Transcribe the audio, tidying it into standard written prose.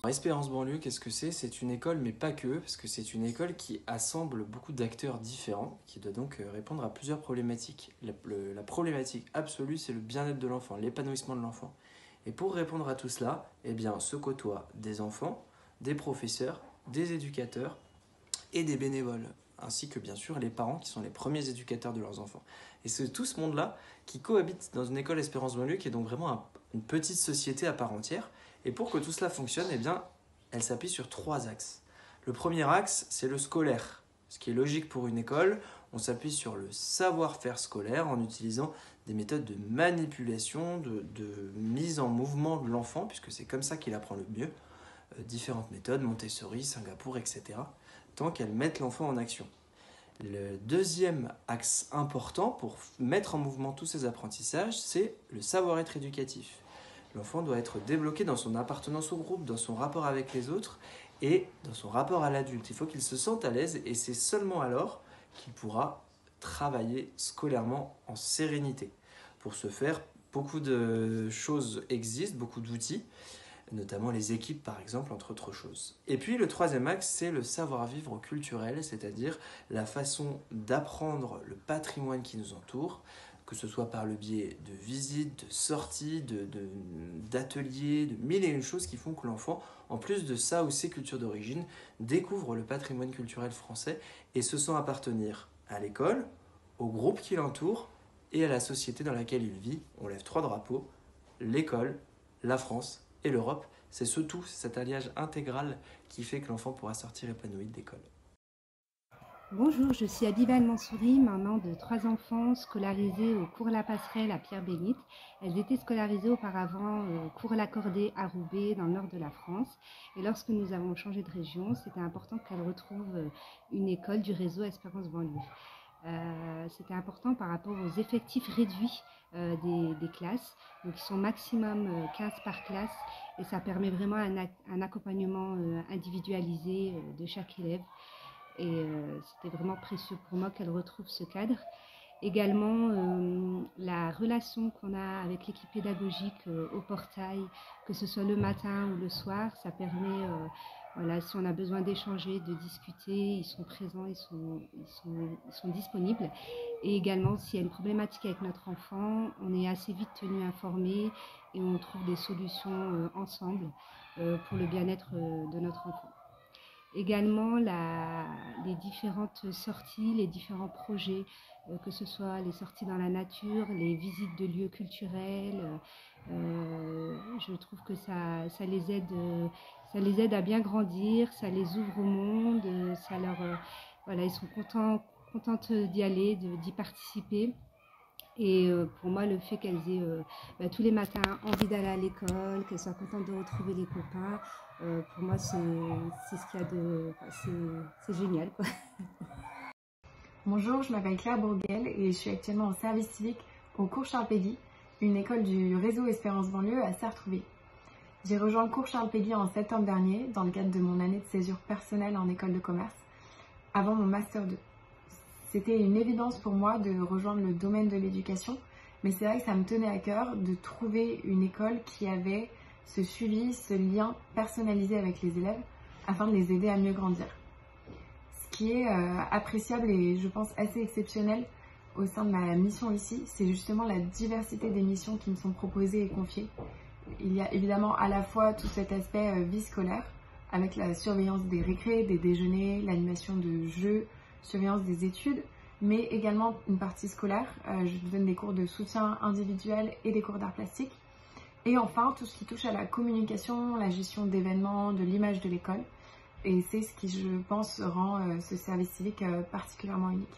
Espérance banlieue, qu'est-ce que c'est? C'est une école, mais pas que, parce que c'est une école qui assemble beaucoup d'acteurs différents, qui doit donc répondre à plusieurs problématiques. La problématique absolue, c'est le bien-être de l'enfant, l'épanouissement de l'enfant. Et pour répondre à tout cela, eh bien, se côtoient des enfants, des professeurs, des éducateurs et des bénévoles, ainsi que bien sûr les parents qui sont les premiers éducateurs de leurs enfants. Et c'est tout ce monde-là qui cohabite dans une école Espérance banlieue qui est donc vraiment une petite société à part entière. Et pour que tout cela fonctionne, eh bien, elle s'appuie sur 3 axes. Le premier axe, c'est le scolaire, ce qui est logique pour une école. On s'appuie sur le savoir-faire scolaire en utilisant des méthodes de manipulation, de mise en mouvement de l'enfant, puisque c'est comme ça qu'il apprend le mieux. Différentes méthodes, Montessori, Singapour, etc., tant qu'elles mettent l'enfant en action. Le deuxième axe important pour mettre en mouvement tous ces apprentissages, c'est le savoir-être éducatif. L'enfant doit être débloqué dans son appartenance au groupe, dans son rapport avec les autres et dans son rapport à l'adulte. Il faut qu'il se sente à l'aise et c'est seulement alors qu'il pourra travailler scolairement en sérénité. Pour ce faire, beaucoup de choses existent, beaucoup d'outils, notamment les équipes par exemple, entre autres choses. Et puis le troisième axe, c'est le savoir-vivre culturel, c'est-à-dire la façon d'apprendre le patrimoine qui nous entoure, que ce soit par le biais de visites, de sorties, d'ateliers, de mille et une choses qui font que l'enfant, en plus de ça ou ses cultures d'origine, découvre le patrimoine culturel français et se sent appartenir à l'école, au groupe qui l'entoure et à la société dans laquelle il vit. On lève 3 drapeaux, l'école, la France et l'Europe. C'est ce tout, cet alliage intégral qui fait que l'enfant pourra sortir épanoui d'école. Bonjour, je suis Abiba Mansouri, maman de 3 enfants scolarisés au cours La Passerelle à Pierre-Bénite. Elles étaient scolarisées auparavant au cours L'Accordé à Roubaix, dans le nord de la France. Et lorsque nous avons changé de région, c'était important qu'elles retrouvent une école du réseau Espérance banlieue. C'était important par rapport aux effectifs réduits des classes. Donc ils sont maximum 15 par classe et ça permet vraiment un accompagnement individualisé de chaque élève. Et c'était vraiment précieux pour moi qu'elle retrouve ce cadre. Également, la relation qu'on a avec l'équipe pédagogique au portail, que ce soit le matin ou le soir, ça permet, voilà, si on a besoin d'échanger, de discuter, ils sont présents, ils sont disponibles. Et également, s'il y a une problématique avec notre enfant, on est assez vite tenu informé et on trouve des solutions ensemble pour le bien-être de notre enfant. Également, les différentes sorties, les différents projets, que ce soit les sorties dans la nature, les visites de lieux culturels, je trouve que ça les aide à bien grandir, ça les ouvre au monde, voilà, ils sont contentes d'y aller, d'y participer. Et pour moi, le fait qu'elles aient tous les matins envie d'aller à l'école, qu'elles soient contentes de retrouver les copains, pour moi, c'est ce qu'il y a de... c'est génial, quoi. Bonjour, je m'appelle Claire Bourguel et je suis actuellement en service civique au cours Charles Péguy, une école du réseau Espérance banlieue à Sartrouville. J'ai rejoint le cours Charles Péguy en septembre dernier dans le cadre de mon année de césure personnelle en école de commerce, avant mon Master 2. C'était une évidence pour moi de rejoindre le domaine de l'éducation, mais c'est vrai que ça me tenait à cœur de trouver une école qui avait ce suivi, ce lien personnalisé avec les élèves afin de les aider à mieux grandir. Ce qui est appréciable et je pense assez exceptionnel au sein de ma mission ici, c'est justement la diversité des missions qui me sont proposées et confiées. Il y a évidemment à la fois tout cet aspect vie scolaire, avec la surveillance des récrés, des déjeuners, l'animation de jeux, surveillance des études, mais également une partie scolaire. Je donne des cours de soutien individuel et des cours d'art plastique. Et enfin, tout ce qui touche à la communication, la gestion d'événements, de l'image de l'école. Et c'est ce qui, je pense, rend ce service civique particulièrement unique.